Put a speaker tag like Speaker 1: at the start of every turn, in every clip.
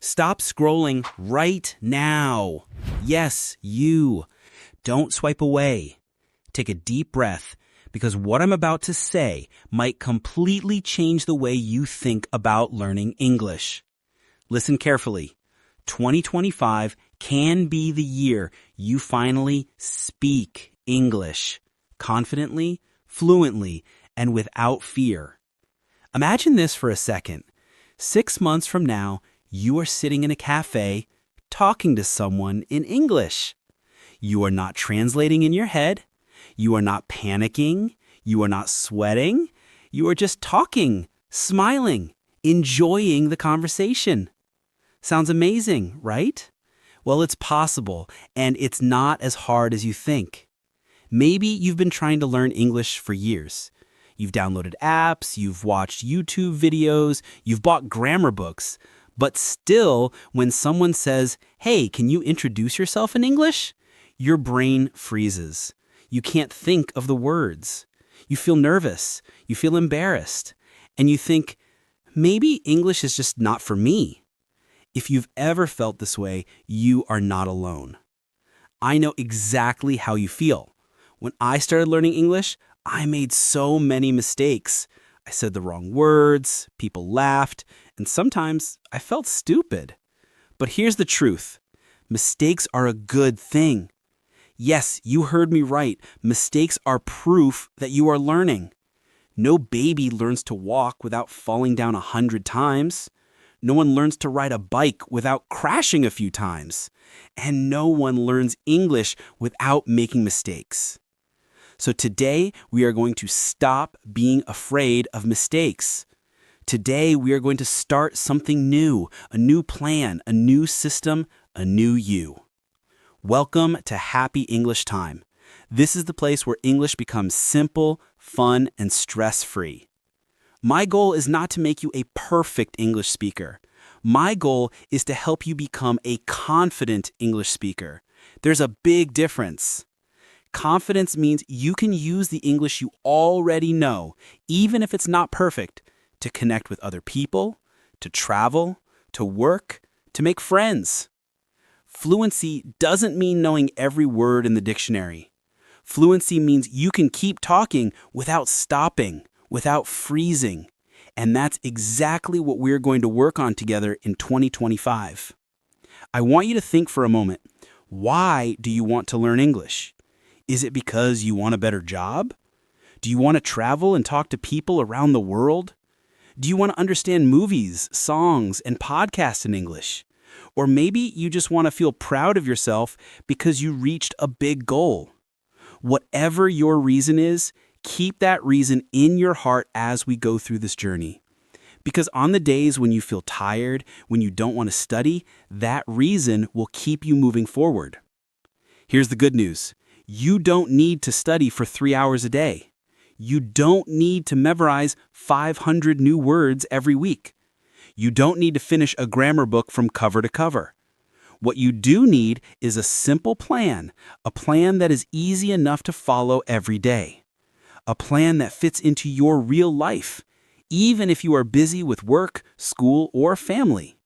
Speaker 1: Stop scrolling right now. Yes, you. Don't swipe away. Take a deep breath, because what I'm about to say might completely change the way you think about learning English. Listen carefully. 2025 can be the year you finally speak English confidently, fluently, and without fear. Imagine this for a second. 6 months from now, you are sitting in a cafe talking to someone in English. You are not translating in your head. You are not panicking. You are not sweating. You are just talking, smiling, enjoying the conversation. Sounds amazing, right? Well, it's possible, and it's not as hard as you think. Maybe you've been trying to learn English for years. You've downloaded apps, you've watched YouTube videos, you've bought grammar books, but still, when someone says, "Hey, can you introduce yourself in English?" your brain freezes. You can't think of the words. You feel nervous, you feel embarrassed, and you think, maybe English is just not for me. If you've ever felt this way, you are not alone. I know exactly how you feel. When I started learning English, I made so many mistakes. I said the wrong words, people laughed, and sometimes I felt stupid. But here's the truth. Mistakes are a good thing. Yes, you heard me right. Mistakes are proof that you are learning. No baby learns to walk without falling down 100 times. No one learns to ride a bike without crashing a few times. And no one learns English without making mistakes. So today, we are going to stop being afraid of mistakes. Today, we are going to start something new, a new plan, a new system, a new you. Welcome to Happy English Time. This is the place where English becomes simple, fun, and stress-free. My goal is not to make you a perfect English speaker. My goal is to help you become a confident English speaker. There's a big difference. Confidence means you can use the English you already know, even if it's not perfect, to connect with other people, to travel, to work, to make friends. Fluency doesn't mean knowing every word in the dictionary. Fluency means you can keep talking without stopping, without freezing. And that's exactly what we're going to work on together in 2025. I want you to think for a moment, why do you want to learn English? Is it because you want a better job? Do you want to travel and talk to people around the world? Do you want to understand movies, songs, and podcasts in English? Or maybe you just want to feel proud of yourself because you reached a big goal. Whatever your reason is, keep that reason in your heart as we go through this journey. Because on the days when you feel tired, when you don't want to study, that reason will keep you moving forward. Here's the good news. You don't need to study for 3 hours a day. You don't need to memorize 500 new words every week. You don't need to finish a grammar book from cover to cover. What you do need is a simple plan, a plan that is easy enough to follow every day. A plan that fits into your real life, even if you are busy with work, school, or family.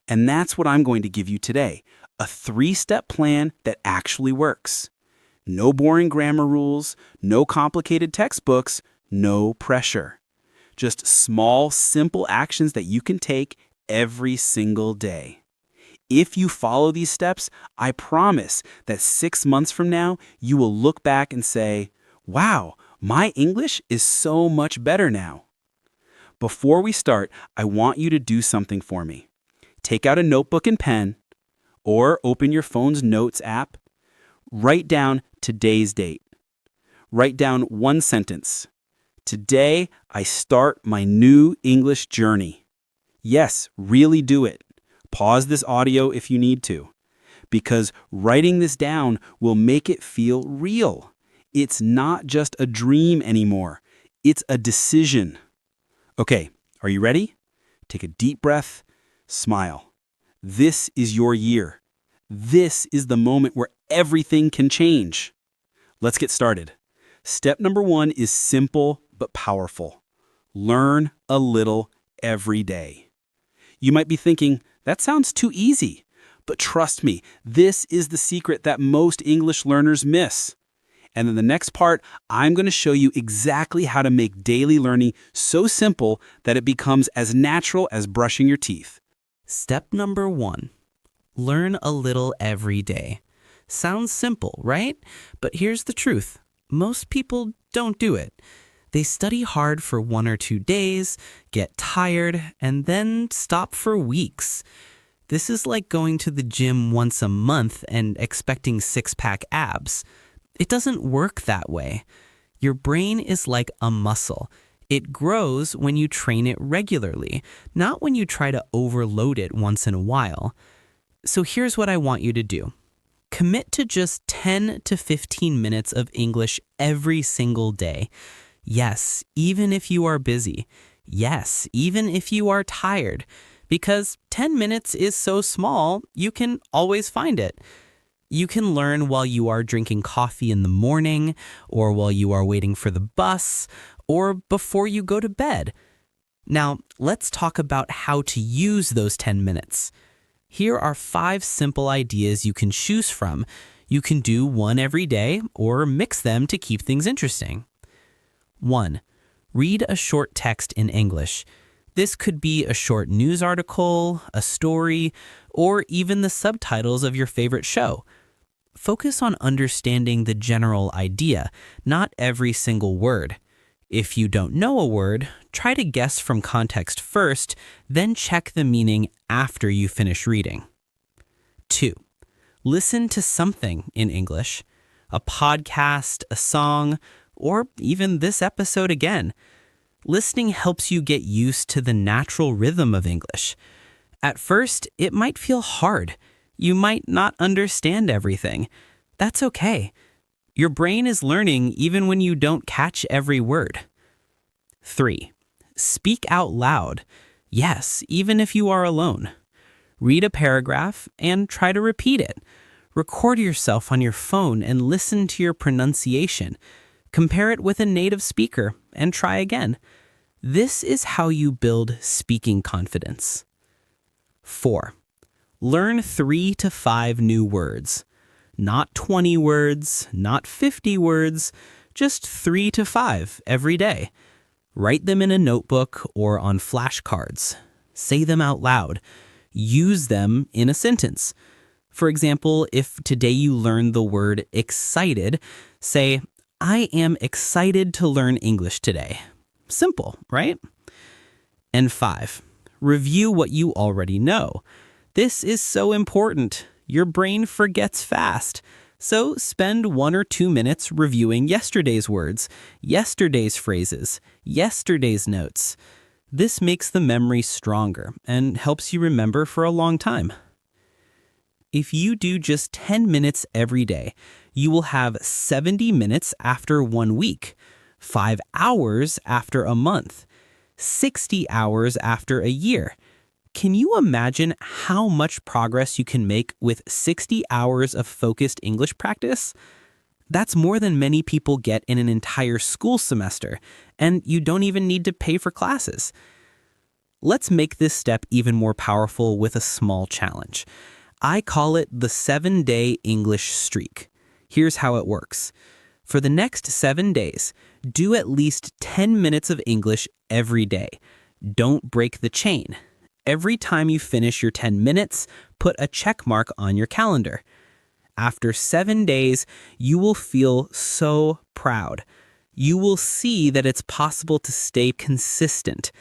Speaker 1: And that's what I'm going to give you today, a 3-step plan that actually works. No boring grammar rules, no complicated textbooks, no pressure. Just small, simple actions that you can take every single day. If you follow these steps, I promise that 6 months from now, you will look back and say, wow, my English is so much better now. Before we start, I want you to do something for me. Take out a notebook and pen, or open your phone's notes app. Write down today's date. Write down one sentence. Today, I start my new English journey. Yes, really do it. Pause this audio if you need to, because writing this down will make it feel real. It's not just a dream anymore. It's a decision. Okay, are you ready? Take a deep breath, smile. This is your year. This is the moment where everything can change. Let's get started. Step number 1 is simple but powerful. Learn a little every day. You might be thinking, That sounds too easy. But trust me, this is the secret that most English learners miss. And in the next part, I'm going to show you exactly how to make daily learning so simple that it becomes as natural as brushing your teeth.
Speaker 2: Step number 1. Learn a little every day. Sounds simple, right? But here's the truth. Most people don't do it. They study hard for 1 or 2 days, get tired, and then stop for weeks. This is like going to the gym once a month and expecting six-pack abs. It doesn't work that way. Your brain is like a muscle. It grows when you train it regularly, not when you try to overload it once in a while. So here's what I want you to do. Commit to just 10 to 15 minutes of English every single day. Yes, even if you are busy. Yes, even if you are tired. Because 10 minutes is so small, you can always find it. You can learn while you are drinking coffee in the morning, or while you are waiting for the bus, or before you go to bed. Now, let's talk about how to use those 10 minutes. Here are 5 simple ideas you can choose from. You can do one every day, or mix them to keep things interesting. 1. Read a short text in English. This could be a short news article, a story, or even the subtitles of your favorite show. Focus on understanding the general idea, not every single word. If you don't know a word, try to guess from context first, then check the meaning after you finish reading. 2. Listen to something in English, a podcast, a song, or even this episode again. Listening helps you get used to the natural rhythm of English. At first, it might feel hard. You might not understand everything. That's okay. Your brain is learning even when you don't catch every word. 3. Speak out loud. Yes, even if you are alone. Read a paragraph and try to repeat it. Record yourself on your phone and listen to your pronunciation. Compare it with a native speaker and try again. This is how you build speaking confidence. 4. Learn 3 to 5 new words. Not 20 words, not 50 words, just 3 to 5 every day. Write them in a notebook or on flashcards. Say them out loud. Use them in a sentence. For example, if today you learn the word excited, say, I am excited to learn English today. Simple, right? And 5, review what you already know. This is so important. Your brain forgets fast. So spend 1 or 2 minutes reviewing yesterday's words, yesterday's phrases, yesterday's notes. This makes the memory stronger and helps you remember for a long time. If you do just 10 minutes every day, you will have 70 minutes after 1 week, 5 hours after a month, 60 hours after a year. Can you imagine how much progress you can make with 60 hours of focused English practice? That's more than many people get in an entire school semester, and you don't even need to pay for classes. Let's make this step even more powerful with a small challenge. I call it the 7-day English streak. Here's how it works. For the next 7 days, do at least 10 minutes of English every day. Don't break the chain. Every time you finish your 10 minutes, put a check mark on your calendar. After 7 days, you will feel so proud. You will see that it's possible to stay consistent.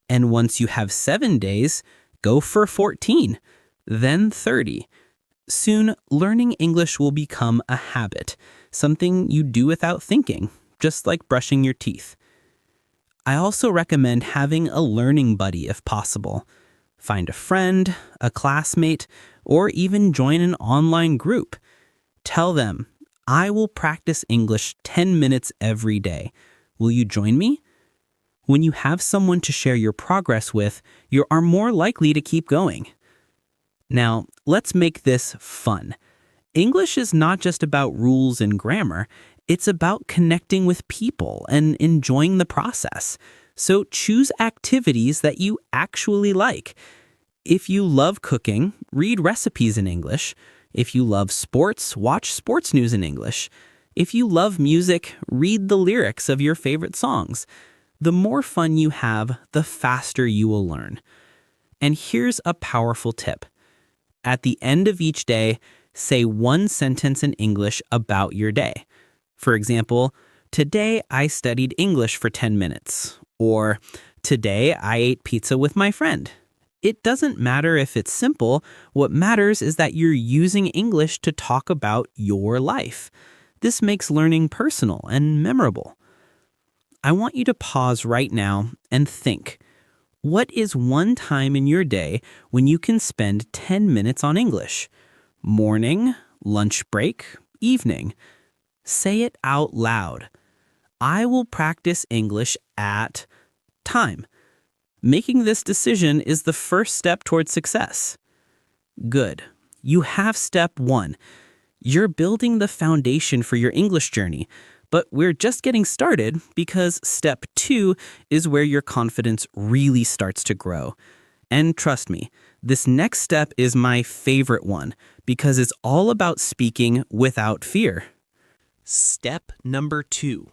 Speaker 2: And once you have 7 days, go for 14, then 30. Soon, learning English will become a habit, something you do without thinking, just like brushing your teeth. I also recommend having a learning buddy if possible. Find a friend, a classmate, or even join an online group. Tell them, I will practice English 10 minutes every day. Will you join me? When you have someone to share your progress with, you are more likely to keep going. Now, let's make this fun. English is not just about rules and grammar. It's about connecting with people and enjoying the process. So choose activities that you actually like. If you love cooking, read recipes in English. If you love sports, watch sports news in English. If you love music, read the lyrics of your favorite songs. The more fun you have, the faster you will learn. And here's a powerful tip. At the end of each day, say one sentence in English about your day. For example, today I studied English for 10 minutes. Or today I ate pizza with my friend. It doesn't matter if it's simple. What matters is that you're using English to talk about your life. This makes learning personal and memorable. I want you to pause right now and think. What is one time in your day when you can spend 10 minutes on English? Morning, lunch break, evening. Say it out loud. I will practice English at time. Making this decision is the first step towards success. Good. You have step 1. You're building the foundation for your English journey, but we're just getting started because step 2 is where your confidence really starts to grow. And trust me, this next step is my favorite one because it's all about speaking without fear.
Speaker 1: Step number 2,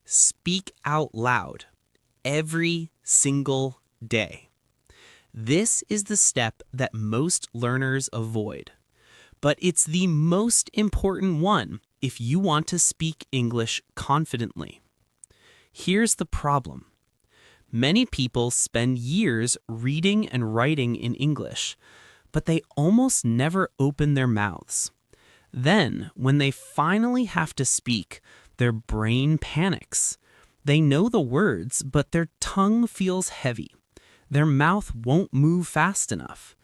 Speaker 1: speak out loud every single day. This is the step that most learners avoid, but it's the most important one if you want to speak English confidently. Here's the problem. Many people spend years reading and writing in English, but they almost never open their mouths. Then, when they finally have to speak, their brain panics. They know the words, but their tongue feels heavy. Their mouth won't move fast enough.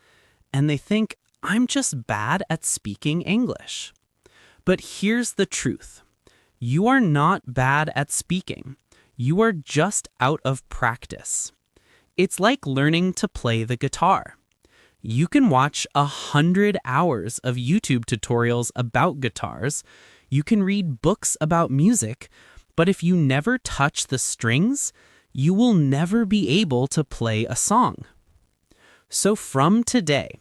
Speaker 1: And they think, I'm just bad at speaking English. But here's the truth. You are not bad at speaking. You are just out of practice. It's like learning to play the guitar. You can watch 100 hours of YouTube tutorials about guitars. You can read books about music, but if you never touch the strings, you will never be able to play a song. So from today,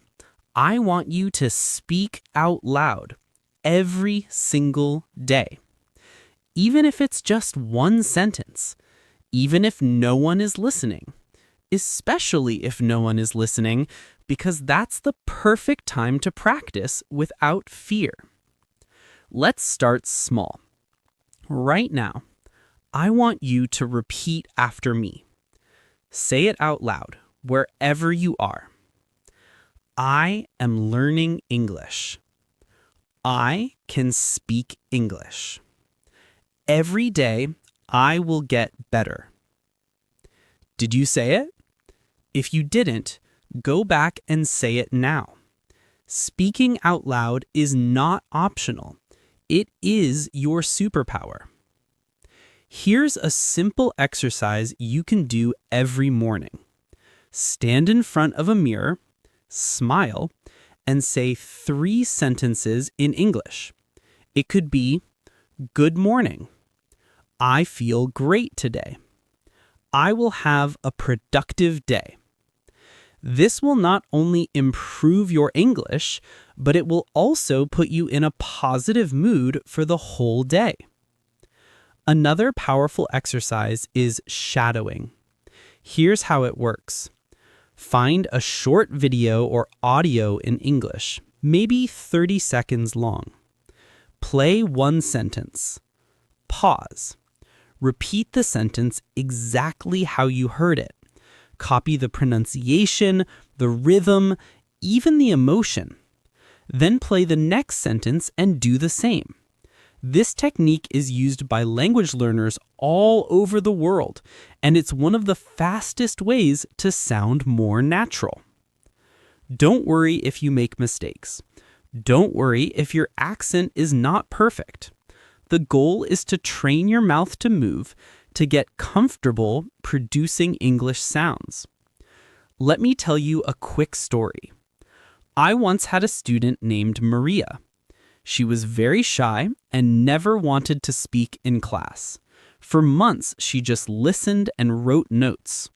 Speaker 1: I want you to speak out loud every single day. Even if it's just one sentence, even if no one is listening, especially if no one is listening, because that's the perfect time to practice without fear. Let's start small. Right now, I want you to repeat after me. Say it out loud, wherever you are. I am learning English. I can speak English. Every day, I will get better. Did you say it? If you didn't, go back and say it now. Speaking out loud is not optional. It is your superpower. Here's a simple exercise you can do every morning. Stand in front of a mirror, smile, and say 3 sentences in English. It could be, good morning. I feel great today. I will have a productive day. This will not only improve your English, but it will also put you in a positive mood for the whole day. Another powerful exercise is shadowing. Here's how it works. Find a short video or audio in English, maybe 30 seconds long. Play one sentence. Pause. Repeat the sentence exactly how you heard it. Copy the pronunciation, the rhythm, even the emotion. Then play the next sentence and do the same. This technique is used by language learners all over the world, and it's one of the fastest ways to sound more natural. Don't worry if you make mistakes. Don't worry if your accent is not perfect. The goal is to train your mouth to move, to get comfortable producing English sounds. Let me tell you a quick story. I once had a student named Maria. She was very shy and never wanted to speak in class. For months, she just listened and wrote notes.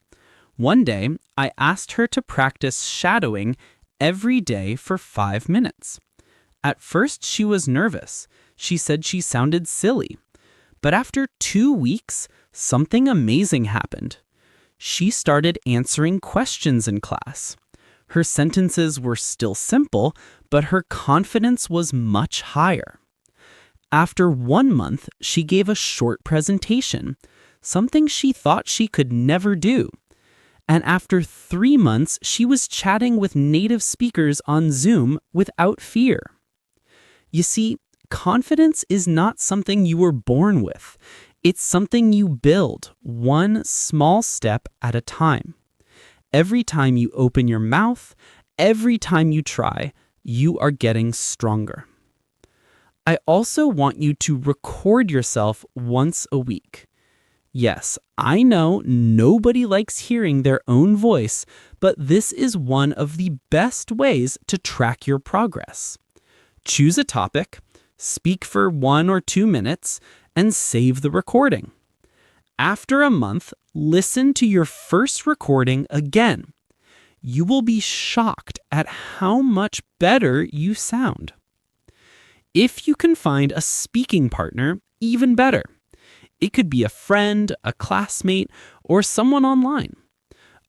Speaker 2: One day, I asked her to practice shadowing every day for 5 minutes. At first, she was nervous. She said she sounded silly. But after 2 weeks, something amazing happened. She started answering questions in class. Her sentences were still simple, but her confidence was much higher. After 1 month, she gave a short presentation, something she thought she could never do. And after 3 months, she was chatting with native speakers on Zoom without fear. You see, confidence is not something you were born with. It's something you build, one small step at a time. Every time you open your mouth, every time you try, you are getting stronger. I also want you to record yourself once a week. Yes, I know nobody likes hearing their own voice, but this is one of the best ways to track your progress. Choose a topic, speak for 1 or 2 minutes, and save the recording. After a month, listen to your first recording again. You will be shocked at how much better you sound. If you can find a speaking partner, even better. It could be a friend, a classmate, or someone online.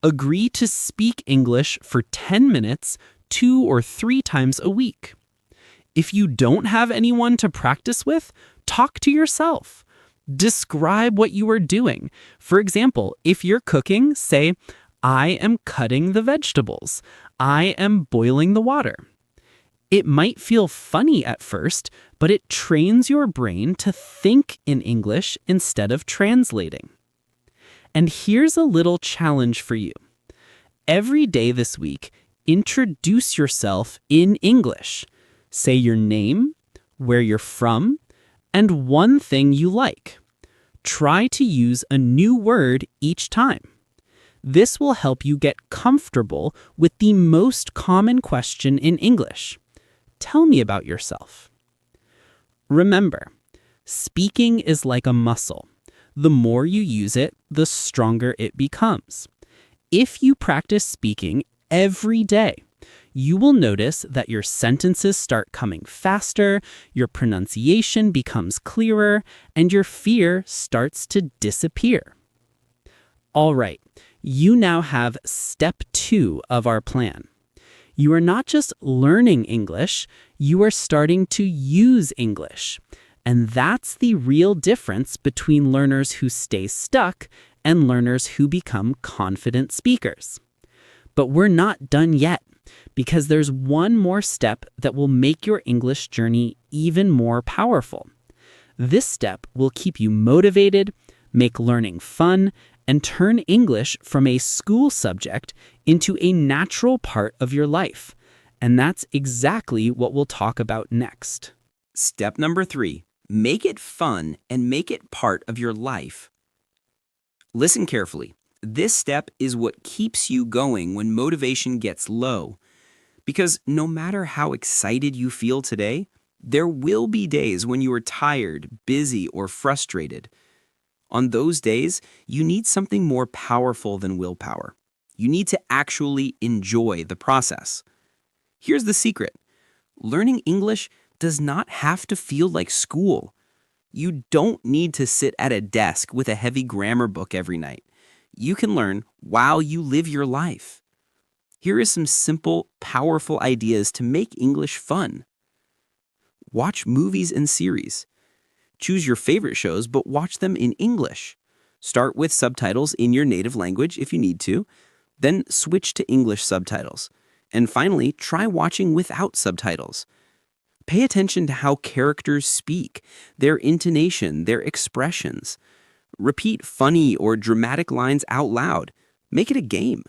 Speaker 2: Agree to speak English for 10 minutes 2 or 3 times a week. If you don't have anyone to practice with, talk to yourself. Describe what you are doing. For example, if you're cooking, say, I am cutting the vegetables. I am boiling the water. It might feel funny at first, but it trains your brain to think in English instead of translating. And here's a little challenge for you. Every day this week, introduce yourself in English. Say your name, where you're from, and one thing you like. Try to use a new word each time. This will help you get comfortable with the most common question in English. Tell me about yourself. Remember, speaking is like a muscle. The more you use it, the stronger it becomes. If you practice speaking every day, you will notice that your sentences start coming faster, your pronunciation becomes clearer, and your fear starts to disappear. All right, you now have step 2 of our plan. You are not just learning English, you are starting to use English. And that's the real difference between learners who stay stuck and learners who become confident speakers. But we're not done yet, because there's one more step that will make your English journey even more powerful. This step will keep you motivated, make learning fun, and turn English from a school subject into a natural part of your life. And that's exactly what we'll talk about next.
Speaker 1: Step number 3, make it fun and make it part of your life. Listen carefully. This step is what keeps you going when motivation gets low. Because no matter how excited you feel today, there will be days when you are tired, busy, or frustrated. On those days, you need something more powerful than willpower. You need to actually enjoy the process. Here's the secret. Learning English does not have to feel like school. You don't need to sit at a desk with a heavy grammar book every night. You can learn while you live your life. Here are some simple, powerful ideas to make English fun. Watch movies and series. Choose your favorite shows, but watch them in English. Start with subtitles in your native language if you need to, then switch to English subtitles. And finally, try watching without subtitles. Pay attention to how characters speak, their intonation, their expressions. Repeat funny or dramatic lines out loud. Make it a game.